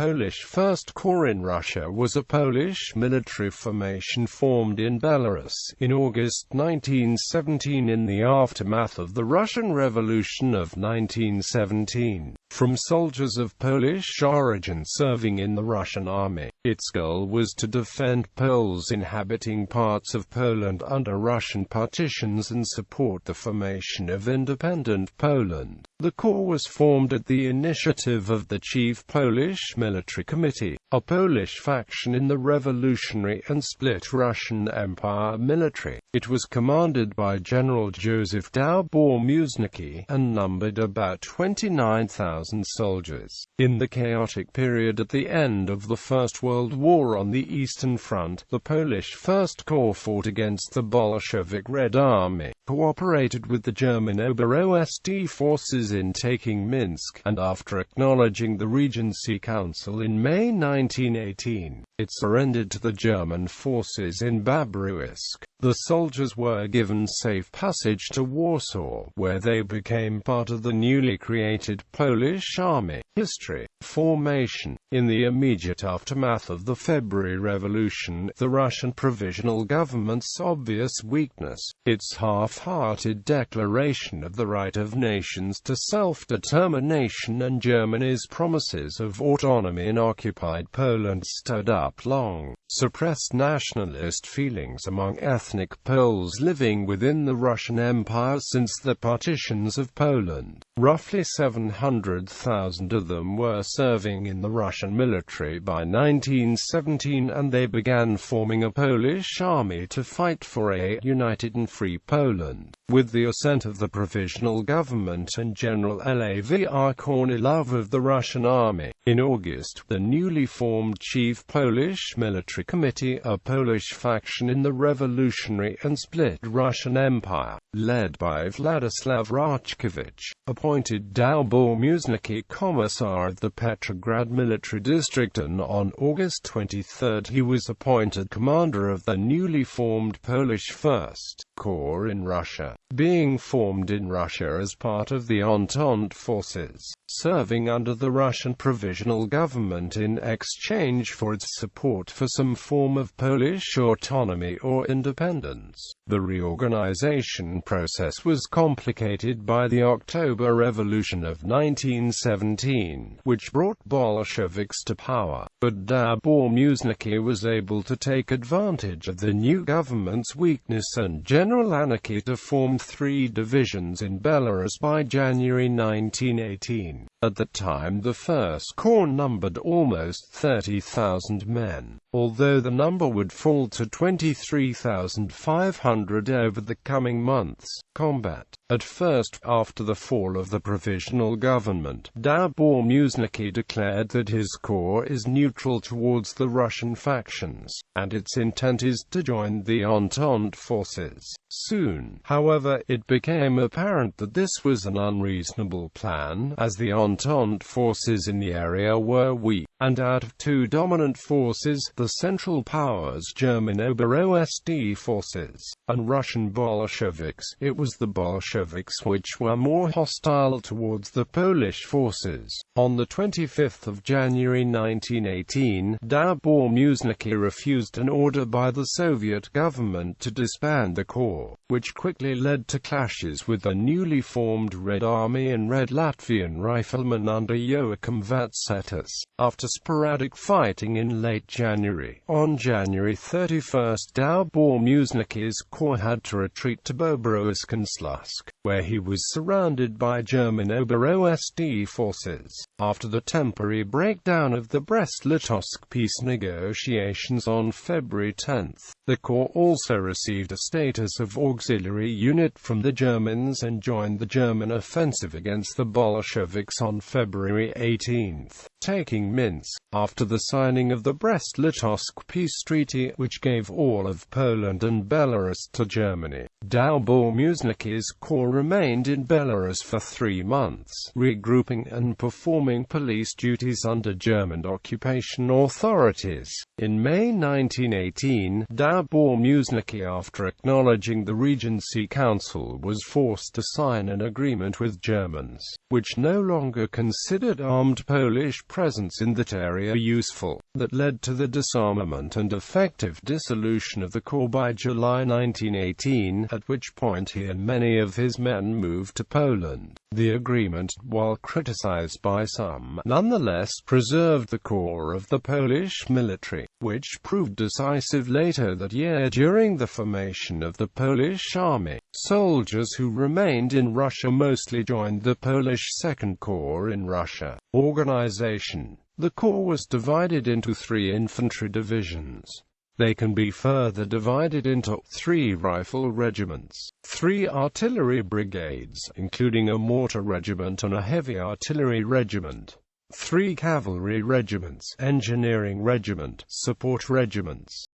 Polish First Corps in Russia was a Polish military formation formed in Belarus in August 1917 in the aftermath of the Russian Revolution of 1917, from soldiers of Polish origin serving in the Russian Army. Its goal was to defend Poles inhabiting parts of Poland under Russian partitions and support the formation of independent Poland. The Corps was formed at the initiative of the Chief Polish Military Committee, a Polish faction in the revolutionary and split Russian Empire military. It was commanded by General Józef Dowbor-Muśnicki and numbered about 29,000 soldiers. In the chaotic period at the end of the First World War on the Eastern Front, the Polish First Corps fought against the Bolshevik Red Army, cooperated with the German Ober-Ost forces in taking Minsk, and after acknowledging the Regency Council in May 1918, it surrendered to the German forces in Belarus. The soldiers were given safe passage to Warsaw, where they became part of the newly created Polish Army. History. Formation. In the immediate aftermath of the February Revolution, the Russian Provisional Government's obvious weakness, its half-hearted declaration of the right of nations to self-determination and Germany's promises of autonomy in occupied Poland stirred up long suppressed nationalist feelings among ethnic Poles living within the Russian Empire since the partitions of Poland. Roughly 700,000 of them were serving in the Russian military by 1917, and they began forming a Polish army to fight for a united and free Poland. With the assent of the Provisional Government and General Lav Kornilov of the Russian Army, in August, the newly formed Chief Polish Military Committee, a Polish faction in the revolutionary and split Russian Empire, led by Władysław Roczkiewicz, appointed Dowbor-Muśnicki Commissar of the Petrograd Military District, and on August 23 he was appointed commander of the newly formed Polish First Corps in Russia, being formed in Russia as part of the Entente forces, serving under the Russian Provisional Government in exchange for its support for some form of Polish autonomy or independence. The reorganization process was complicated by the October Revolution of 1917, which brought Bolsheviks to power, but Dowbor-Muśnicki was able to take advantage of the new government's weakness and general anarchy to form 3 divisions in Belarus by January 1918. At the time, the First Corps numbered almost 30,000 men, although the number would fall to 23,500 over the coming months. Combat. At first, after the fall of the Provisional Government, Dowbor-Muśnicki declared that his corps is neutral towards the Russian factions, and its intent is to join the Entente forces. Soon, however, it became apparent that this was an unreasonable plan, as the Entente forces in the area were weak, and out of 2 dominant forces, the Central Powers, German Ober-Ost forces, and Russian Bolsheviks, it was the Bolsheviks which were more hostile towards the Polish forces. On the 25th of January 1918, Dowbor-Muśnicki refused an order by the Soviet government to disband the corps, which quickly led to clashes with the newly formed Red Army and Red Latvian Riflemen under Joachim Vatsetas. After sporadic fighting in late January, on January 31, Dowbor-Muśnicki's corps had to retreat to Bobruisk and Slusk, where he was surrounded by German Ober-Ost forces. After the temporary breakdown of the Brest-Litovsk peace negotiations on February 10, the corps also received a status of auxiliary unit from the Germans and joined the German offensive against the Bolsheviks on February 18. Taking Minsk. After the signing of the Brest-Litovsk peace treaty, which gave all of Poland and Belarus to Germany, Dowbor-Muśnicki's corps remained in Belarus for 3 months, regrouping and performing police duties under German occupation authorities. In May 1918, Dowbor-Muśnicki, after acknowledging the Regency Council, was forced to sign an agreement with Germans, which no longer considered armed Polish presence in that area useful, that led to the disarmament and effective dissolution of the Corps by July 1918, at which point he and many of his men moved to Poland. The agreement, while criticized by some, nonetheless preserved the core of the Polish military, which proved decisive later that year during the formation of the Polish Army. Soldiers who remained in Russia mostly joined the Polish Second Corps in Russia. Organization. The Corps was divided into 3 infantry divisions. They can be further divided into 3 rifle regiments, 3 artillery brigades, including a mortar regiment and a heavy artillery regiment, 3 cavalry regiments, engineering regiment, support regiments,